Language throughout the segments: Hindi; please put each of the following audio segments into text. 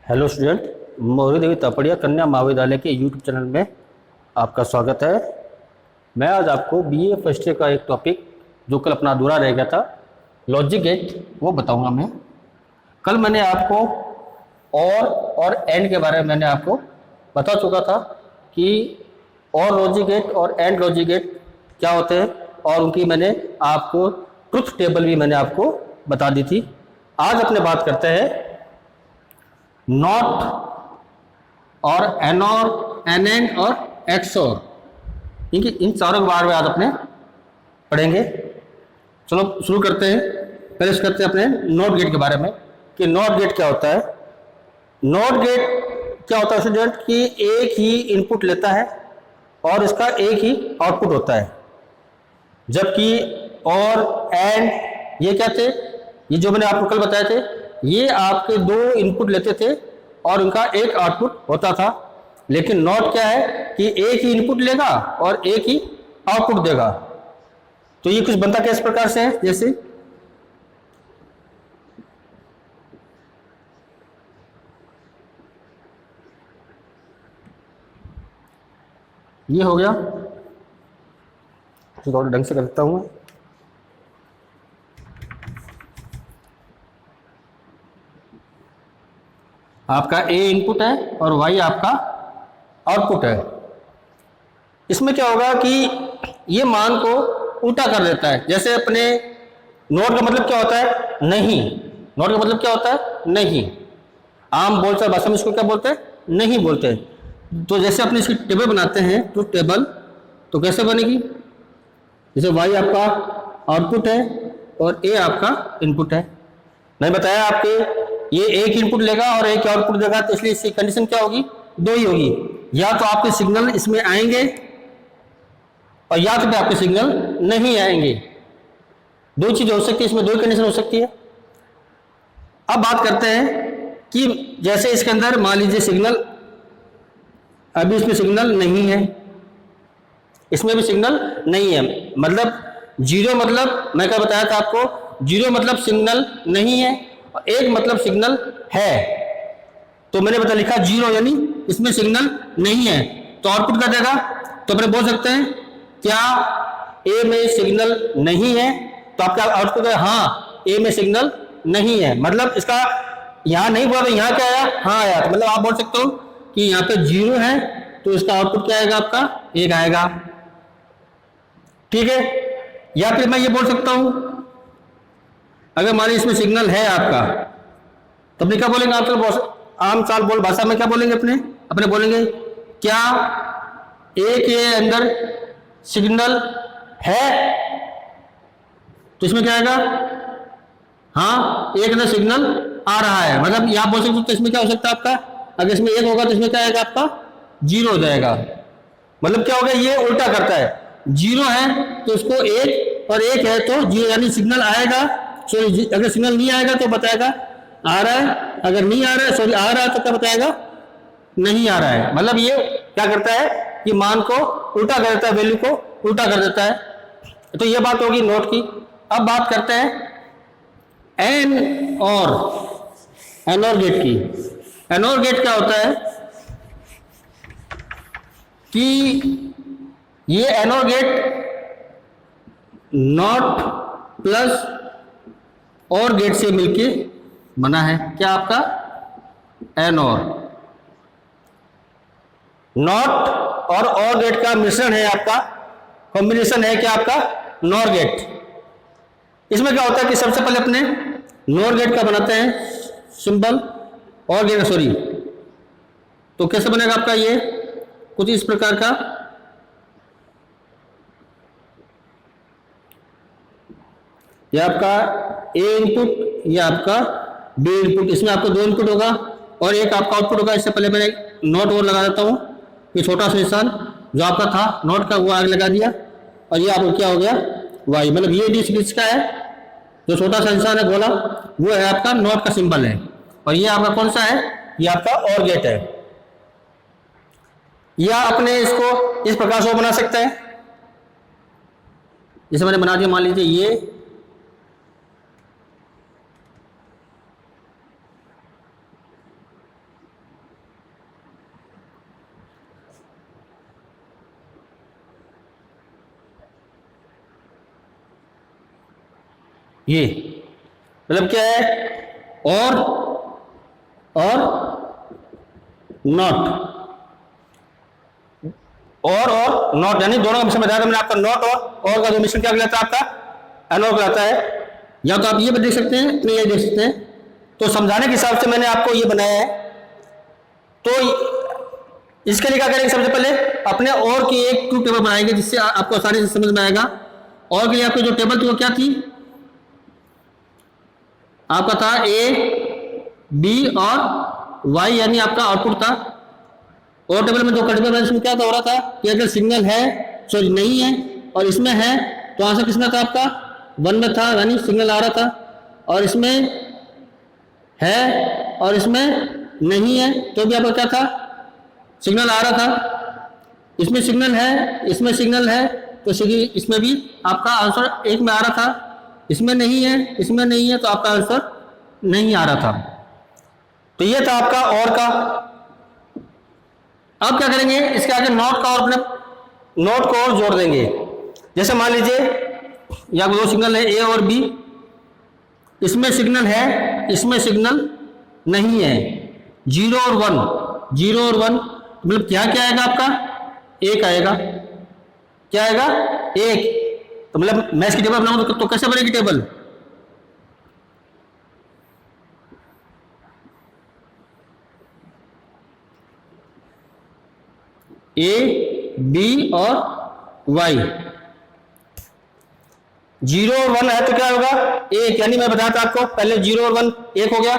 हेलो स्टूडेंट, मौर्य देवी तापड़िया कन्या महाविद्यालय के यूट्यूब चैनल में आपका स्वागत है। मैं आज आपको बीए फर्स्ट ईयर का एक टॉपिक जो कल अपना अधूरा रह गया था, लॉजिक गेट, वो बताऊंगा मैं। कल मैंने आपको और एंड के बारे में मैंने आपको बता चुका था कि और लॉजिक गेट और एंड लॉजिक गेट क्या होते हैं, और उनकी मैंने आपको ट्रुथ टेबल भी मैंने आपको बता दी थी। आज अपने बात करते हैं नॉट और एन एंड और एक्स और इनकी इन चारों के बारे में आज अपने पढ़ेंगे। चलो शुरू करते हैं। पहले करते हैं अपने नॉट गेट के बारे में कि नॉट गेट क्या होता है। नॉट गेट क्या होता है स्टूडेंट कि एक ही इनपुट लेता है और इसका एक ही आउटपुट होता है, जबकि और एंड ये क्या थे, ये जो मैंने आपको कल बताए थे, ये आपके दो इनपुट लेते थे और उनका एक आउटपुट होता था। लेकिन नॉट क्या है कि एक ही इनपुट लेगा और एक ही आउटपुट देगा। तो ये कुछ बनता किस प्रकार से है, जैसे ये हो गया, थोड़ा ढंग से कर देता हूं। आपका ए इनपुट है और वाई आपका आउटपुट है। इसमें क्या होगा कि ये मान को उल्टा कर देता है। जैसे अपने नॉट का मतलब क्या होता है, नहीं। नॉट का मतलब क्या होता है, नहीं। आम बोलचाल भाषा में इसको क्या बोलते हैं, नहीं बोलते हैं। तो जैसे अपने इसकी टेबल बनाते हैं तो टेबल तो कैसे बनेगी, जैसे वाई आपका आउटपुट है और ए आपका इनपुट है। मैंने बताया आपके ये एक इनपुट लेगा और एक आउटपुट देगा, तो इसलिए इसकी कंडीशन क्या होगी, दो ही होगी। या तो आपके सिग्नल इसमें आएंगे और या तो आपके सिग्नल नहीं आएंगे। दो चीजें हो सकती है, इसमें दो कंडीशन हो सकती है। अब बात करते हैं कि जैसे इसके अंदर मान लीजिए सिग्नल, अभी इसमें सिग्नल नहीं है, इसमें भी सिग्नल नहीं है, मतलब जीरो, मतलब मैं क्या बताया था आपको, जीरो मतलब सिग्नल नहीं है और एक मतलब सिग्नल है। तो मैंने बता लिखा जीरो यानी इसमें सिग्नल नहीं है, तो आउटपुट क्या देगा। तो अपने बोल सकते हैं क्या ए में सिग्नल नहीं है, तो आपका आउटपुट है हाँ ए में सिग्नल नहीं है। मतलब इसका यहां नहीं बोला तो यहां क्या आया, हाँ आया। तो मतलब आप बोल सकते हो कि यहाँ पे जीरो है तो इसका आउटपुट क्या आएगा, आपका एक आएगा। ठीक है। या फिर मैं ये बोल सकता हूं, अगर मान लीजिए इसमें सिग्नल है आपका, तो अपने क्या बोलेंगे, आम चाल बोल भाषा में क्या बोलेंगे, अपने बोलेंगे क्या ए के अंदर सिग्नल है, तो इसमें क्या आएगा, हाँ एक अंदर सिग्नल आ रहा है। मतलब ये आप बोल सकते हो, तो इसमें क्या हो सकता है आपका, अगर इसमें एक होगा तो इसमें क्या आएगा, आपका जीरो हो जाएगा। मतलब क्या होगा, ये उल्टा करता है, जीरो है तो इसको एक और एक है तो जीरो यानी सिग्नल आएगा। सॉरी, अगर सिग्नल नहीं आएगा तो बताएगा आ रहा है, अगर नहीं आ रहा है, सॉरी आ रहा है तो क्या बताएगा, नहीं आ रहा है। मतलब ये क्या करता है कि मान को उल्टा कर देता है, वैल्यू को उल्टा कर देता है। तो ये बात होगी नोट की। अब बात करते हैं एन और गेट की। एन और गेट क्या होता है कि ये एन और गेट नॉट प्लस और गेट से मिलके बना है। क्या आपका एन और नॉट और गेट का मिश्रण है, आपका कॉम्बिनेशन है। क्या आपका नॉर गेट। इसमें क्या होता है कि सबसे पहले अपने नॉर गेट का बनाते हैं सिंबल, और गेट सॉरी, तो कैसे बनेगा आपका ये कुछ इस प्रकार का। ये आपका ए इनपुट, ये आपका बी इनपुट, इसमें आपको दो इनपुट होगा और एक आपका आउटपुट होगा। इससे पहले मैंने नोट और लगा देता हूं, ये छोटा सा निशान जो आपका था नोट का वो आगे लगा दिया, और ये आपको क्या हो गया वाई। मतलब ये डिस का है, जो छोटा सा निशान है गोला, वो है आपका नोट का सिंबल है। और ये आपका कौन सा है, ये आपका और गेट है। या अपने इसको इस प्रकार से बना सकते हैं, जैसे मैंने बना दिया, मान लीजिए ये ये मतलब क्या है, और नॉट, और नॉट, यानी दोनों का मिश्रण बताया था मैंने आपका, नॉट और का जो मिश्रण क्या कहलाता है आपका, एनोड कहलाता है। या तो आप ये देख सकते हैं, नहीं ये देख सकते हैं। तो समझाने के हिसाब से मैंने आपको ये बनाया है। तो इसके लिए क्या करेंगे, सबसे पहले अपने और की एक ट्रूथ टेबल बनाएंगे जिससे आपको आसानी से समझ में आएगा। और के लिए आपकी जो टेबल थी वो क्या थी, आपका था ए बी और वाई, यानी आपका आउटपुट था। और टेबल में जो कल्टीवेटर इसमें क्या हो रहा था कि अगर सिग्नल है, सॉरी नहीं है, और इसमें है, तो आंसर किसमें था आपका, 1 में था, यानी सिग्नल आ रहा था। और इसमें है और इसमें नहीं है, तो भी आपका क्या था, सिग्नल आ रहा था। इसमें सिग्नल है, इसमें सिग्नल है, तो इसमें भी आपका आंसर 1 में आ रहा था। इसमें नहीं है, इसमें नहीं है, तो आपका आंसर नहीं आ रहा था। तो ये था आपका और का। अब क्या करेंगे, इसके आगे नॉट का और अपने नॉट को और जोड़ देंगे। जैसे मान लीजिए यहाँ दो सिग्नल है ए और बी, इसमें सिग्नल है, इसमें सिग्नल नहीं है, 0 और 1, 0 और 1, मतलब क्या क्या आएगा आपका, 1 आएगा। क्या आएगा, 1। तो मतलब मैं इसकी टेबल बनाऊं तो कैसे बनेगी टेबल, ए बी और वाई, 0 और 1 है तो क्या होगा, 1, यानी मैं बताया था आपको पहले 0 और 1 1 हो गया।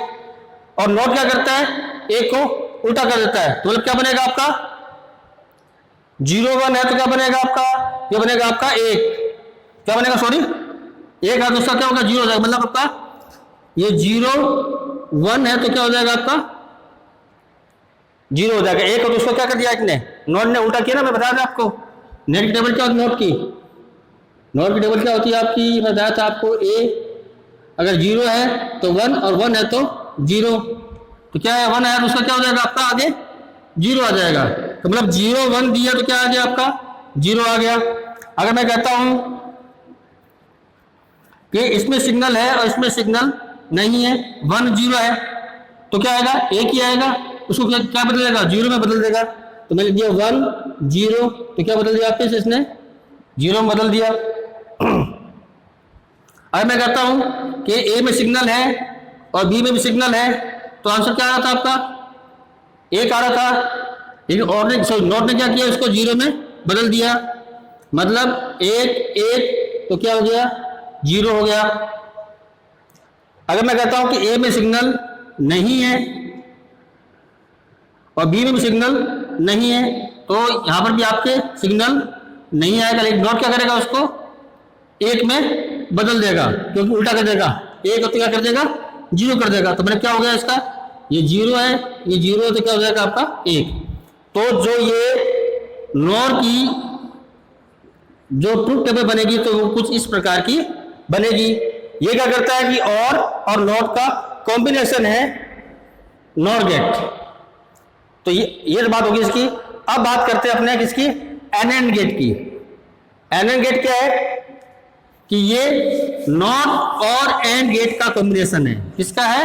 और नॉट क्या करता है, 1 को उल्टा कर देता है, तो मतलब क्या बनेगा आपका, 0 1 है तो क्या बनेगा आपका, ये बनेगा आपका 1, क्या बनेगा, सॉरी 1 है तो उसका क्या होगा, 0 हो जाएगा। मतलब आपका ये 0 1 है तो क्या हो जाएगा आपका, 0 हो जाएगा। 1 है तो उसको क्या कर दिया इसने, नॉट ने उल्टा किया ना, मैं बता दें आपको। नेट की टेबल क्या होती है नॉट की, नॉट की टेबल क्या होती है आपकी, मैं बताया था आपको, ए अगर 0 है तो 1 और 1 है तो 0, तो क्या है 1 है तो उसका क्या हो जाएगा आपका, आगे 0 आ जाएगा। तो मतलब 0 1 दिया तो क्या आ गया आपका, 0 आ गया। अगर मैं कहता हूं कि इसमें सिग्नल है और इसमें सिग्नल नहीं है, 1 0 है, तो क्या आएगा, 1 ही आएगा, उसको क्या बदलेगा, 0 में बदल देगा। तो मैंने दिया 1 0, तो क्या बदल दिया आपके से, इसने 0 में बदल दिया। अब मैं कहता हूं कि ए में सिग्नल है और बी में भी सिग्नल है, तो आंसर क्या आ रहा था आपका, 1 आ रहा था। लेकिन और ने, सॉरी नॉट ने क्या किया, इसको 0 में बदल दिया, मतलब 1 1, तो क्या हो गया, 0 हो गया। अगर मैं कहता हूं कि ए में सिग्नल नहीं है और बी में भी सिग्नल नहीं है, तो यहां पर भी आपके सिग्नल नहीं आएगा, लेकिन नॉट क्या करेगा, उसको 1 में बदल देगा, क्योंकि उल्टा कर देगा, 1 तो क्या कर देगा, 0 कर देगा। तो मैंने क्या हो गया इसका, ये 0 है, ये 0 है, तो क्या हो जाएगा आपका 1। तो जो ये नॉर की जो ट्रूथ टेबल बनेगी तो वो कुछ इस प्रकार की बनेगी। ये क्या करता है कि और नॉट का कॉम्बिनेशन है नॉर गेट। तो ये बात होगी इसकी। अब बात करते हैं अपने किसकी, एनएंड गेट की। एनएंड गेट क्या है कि ये नॉट और एंड गेट का कॉम्बिनेशन है। किसका है,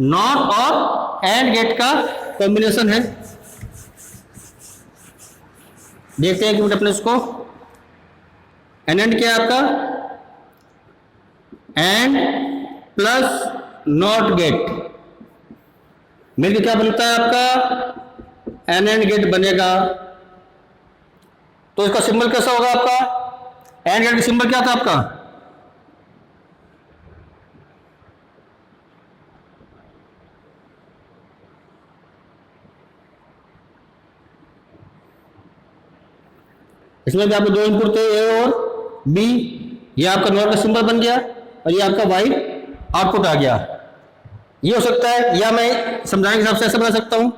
नॉट और एंड गेट का कॉम्बिनेशन है। देखते हैं कि अपने उसको, एनएंड क्या है आपका, एंड प्लस नॉट गेट मिलकर क्या बनता है आपका, एनएंड गेट बनेगा। तो इसका सिंबल कैसा होगा आपका, एंड गेट का सिंबल क्या था आपका, इसमें भी आपके दो इनपुट थे, ए और बी। ये आपका नॉट का सिंबल बन गया और ये आपका वाई आउटपुट आ गया। ये हो सकता है, या मैं समझाने के हिसाब से ऐसा बना सकता हूं,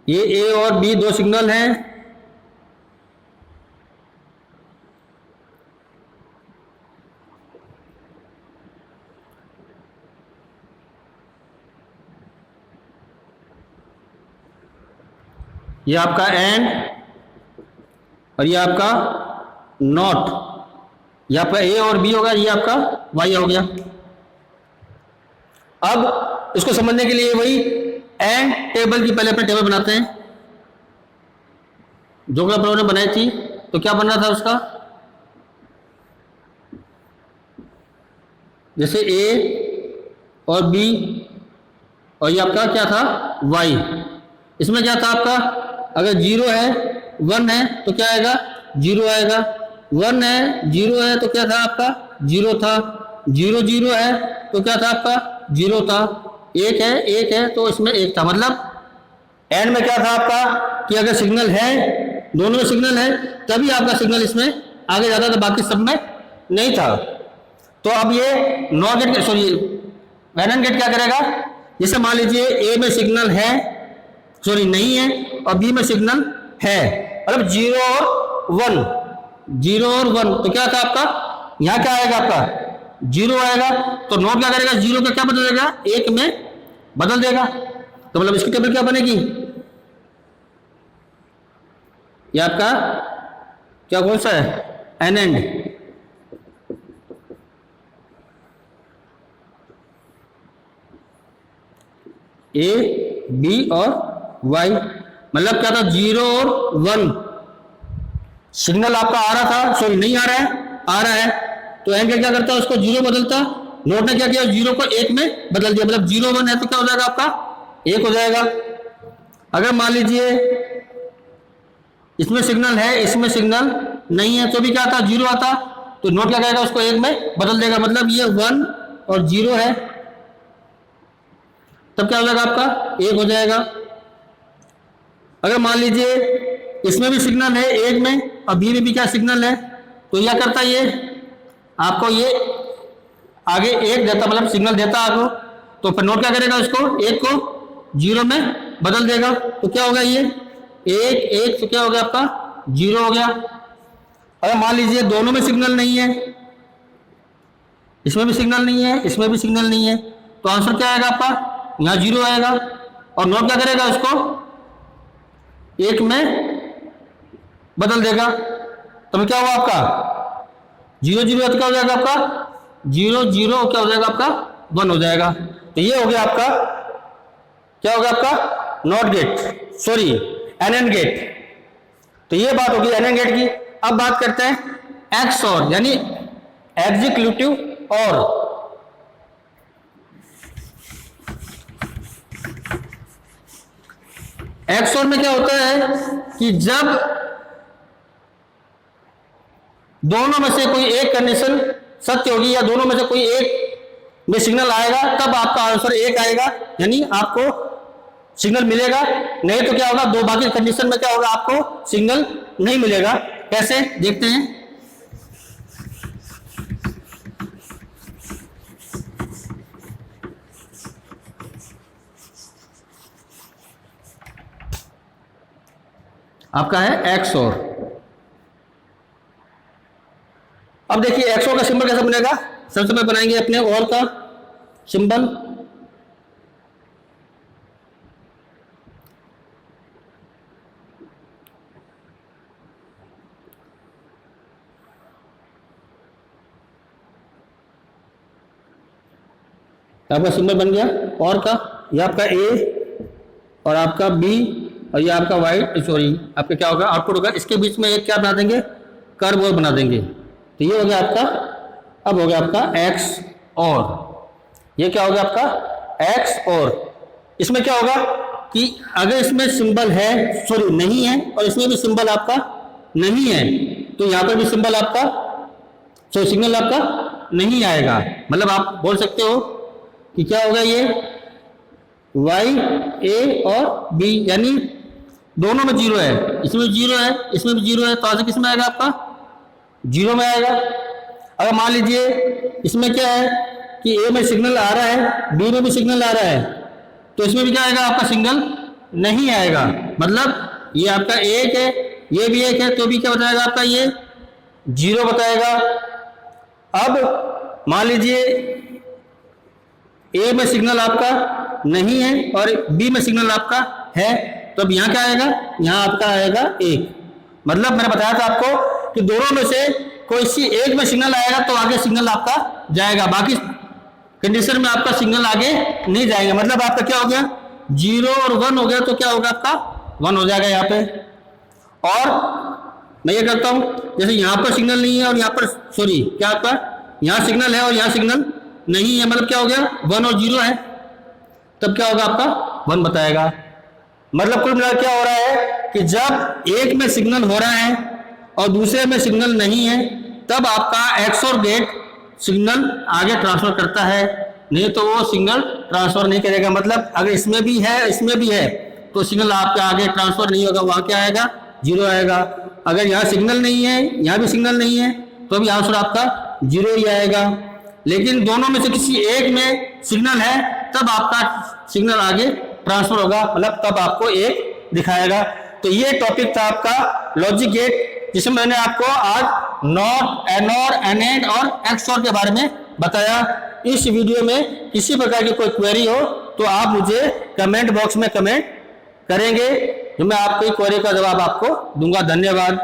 ये ए और बी दो सिग्नल हैं, ये आपका एंड और ये आपका नॉट। ये आपका ए और बी होगा, ये आपका वाई हो गया। अब इसको समझने के लिए वही एंड टेबल की पहले अपने टेबल बनाते हैं, जो कि अपन लोगों ने बनाई थी। तो क्या बनना था उसका, जैसे ए और बी और ये आपका क्या था वाई। इसमें क्या था आपका, अगर 0 है 1 है तो क्या आएगा 0 आएगा, 1 है 0 है तो क्या था आपका 0 था, 0 0 है तो क्या था आपका 0 था, 1 है 1 है तो इसमें 1 था। मतलब एंड में क्या था आपका कि अगर सिग्नल है, दोनों में सिग्नल है, तभी आपका सिग्नल इसमें आगे जाता था, बाकी सब में नहीं था। तो अब ये नॉट गेट, सॉरी वैन एंड गेट क्या करेगा, जैसे मान लीजिए ए में सिग्नल है, सॉरी नहीं है, और बी में सिग्नल है, मतलब 0 और 1, 0 और 1, तो क्या था आपका, यहाँ क्या आएगा आपका 0 आएगा। तो नोट क्या करेगा, 0 का क्या बदल देगा 1 में बदल देगा। तो मतलब इसकी टेबल क्या बनेगी, ये आपका क्या कौन सा है एन एंड, ए बी और वाई। मतलब क्या था 0 और 1, सिग्नल आपका आ रहा था, सॉरी नहीं आ रहा है, आ रहा है, तो एंड क्या करता है उसको 0 बदलता, नोट ने क्या किया 0 को 1 में बदल दिया। मतलब 0 1 है तो क्या हो जाएगा आपका 1 हो जाएगा। अगर मान लीजिए इसमें सिग्नल है, इसमें सिग्नल नहीं है, तो भी क्या आता 0 आता, तो नोट क्या करेगा उसको 1 में बदल देगा। मतलब ये 1 और 0 है, तब क्या हो जाएगा आपका 1 हो जाएगा। अगर मान लीजिए इसमें भी सिग्नल है 1 में और बी में भी क्या सिग्नल है, तो क्या करता है ये आपको ये आगे 1 देता, मतलब सिग्नल देता आगे, तो फिर नोट क्या करेगा उसको 1 को 0 में बदल देगा। तो क्या होगा ये 1 1, तो क्या हो गया आपका 0 हो गया। अगर मान लीजिए दोनों में सिग्नल नहीं है, इसमें भी सिग्नल नहीं है, इसमें भी सिग्नल नहीं है, तो आंसर क्या आएगा आपका यहाँ 0 आएगा। और नोट क्या करेगा उसको 1 में बदल देगा। तो क्या हुआ आपका 0 0 तो क्या हो जाएगा आपका 0 0, क्या हो जाएगा आपका 1 हो जाएगा। तो ये हो गया आपका, क्या हो गया आपका NOT gate, sorry N and gate. तो ये बात होगी एन एंड गेट की। अब बात करते हैं एक्स और, यानी एग्जीक्यूटिव और। एक्स और में क्या होता है कि जब दोनों में से कोई एक कंडीशन सत्य होगी या दोनों में से कोई एक में सिग्नल आएगा, तब आपका आंसर 1 आएगा, यानी आपको सिग्नल मिलेगा। नहीं तो क्या होगा, दो बाकी कंडीशन में क्या होगा आपको सिग्नल नहीं मिलेगा। कैसे देखते हैं, आपका है एक्स और। अब देखिए एक्स और का सिंबल कैसे बनेगा, सबसे पहले बनाएंगे अपने और का सिंबल। आपका सिंबल बन गया और का, ये आपका ए और आपका बी और ये आपका वाई, सॉरी आपका क्या होगा आउटपुट होगा। इसके बीच में एक क्या बना देंगे कर्व और बना देंगे। तो ये हो गया आपका, अब हो गया आपका एक्स और, ये क्या हो गया आपका एक्स और। इसमें क्या होगा कि अगर इसमें सिंबल है, सॉरी नहीं है, और इसमें भी सिंबल आपका नहीं है, तो यहाँ पर भी सिंबल आपका, सॉरी सिग्नल आपका नहीं आएगा। मतलब आप बोल सकते हो कि क्या होगा ये वाई ए और बी, यानी दोनों में 0 है, इसमें 0 है, इसमें भी 0 है, तो आंसर किस में आएगा आपका 0 में आएगा। अगर मान लीजिए इसमें क्या है कि ए में सिग्नल आ रहा है, बी में भी सिग्नल आ रहा है, तो इसमें भी क्या आएगा आपका सिग्नल नहीं आएगा। मतलब ये आपका 1 है, ये भी 1 है, तो भी क्या बताएगा आपका ये 0 बताएगा। अब मान लीजिए ए में सिग्नल आपका नहीं है और बी में सिग्नल आपका है, तो अब यहाँ क्या आएगा, यहाँ आपका आएगा 1। मतलब मैंने बताया था आपको कि दोनों में से कोई सी एक में सिग्नल आएगा तो आगे सिग्नल आपका जाएगा, बाकी कंडीशन में आपका सिग्नल आगे नहीं जाएगा। मतलब आपका क्या हो गया, 0 और 1 हो गया तो क्या होगा आपका 1 हो जाएगा यहाँ पे। और मैं ये करता हूँ, जैसे यहाँ पर सिग्नल नहीं है और यहाँ पर सॉरी क्या आपका यहाँ सिग्नल है और यहाँ सिग्नल नहीं है, मतलब क्या हो गया 1 और 0 है, तब क्या होगा आपका 1 बताएगा। मतलब कुल मिलाकर क्या हो रहा है कि जब एक में सिग्नल हो रहा है और दूसरे में सिग्नल नहीं है तब आपका XOR गेट सिग्नल आगे ट्रांसफर करता है, नहीं तो वो सिग्नल ट्रांसफर नहीं करेगा। मतलब अगर इसमें भी है इसमें भी है तो सिग्नल आपके आगे ट्रांसफर नहीं होगा, वहाँ क्या आएगा 0 आएगा। अगर यहाँ सिग्नल नहीं है यहाँ भी सिग्नल नहीं है तो भी आंसर आपका 0 ही आएगा। लेकिन दोनों में से किसी एक में सिग्नल है तब आपका सिग्नल आगे ट्रांसफर होगा, मतलब तब आपको 1 दिखाएगा। तो ये टॉपिक था आपका लॉजिक गेट, जिसमें मैंने आपको आज नॉट, एनोर, एनेड और एक्सओर के बारे में बताया। इस वीडियो में किसी प्रकार की कोई क्वेरी हो तो आप मुझे कमेंट बॉक्स में कमेंट करेंगे, जो मैं आपकी क्वेरी का जवाब आपको दूंगा। धन्यवाद।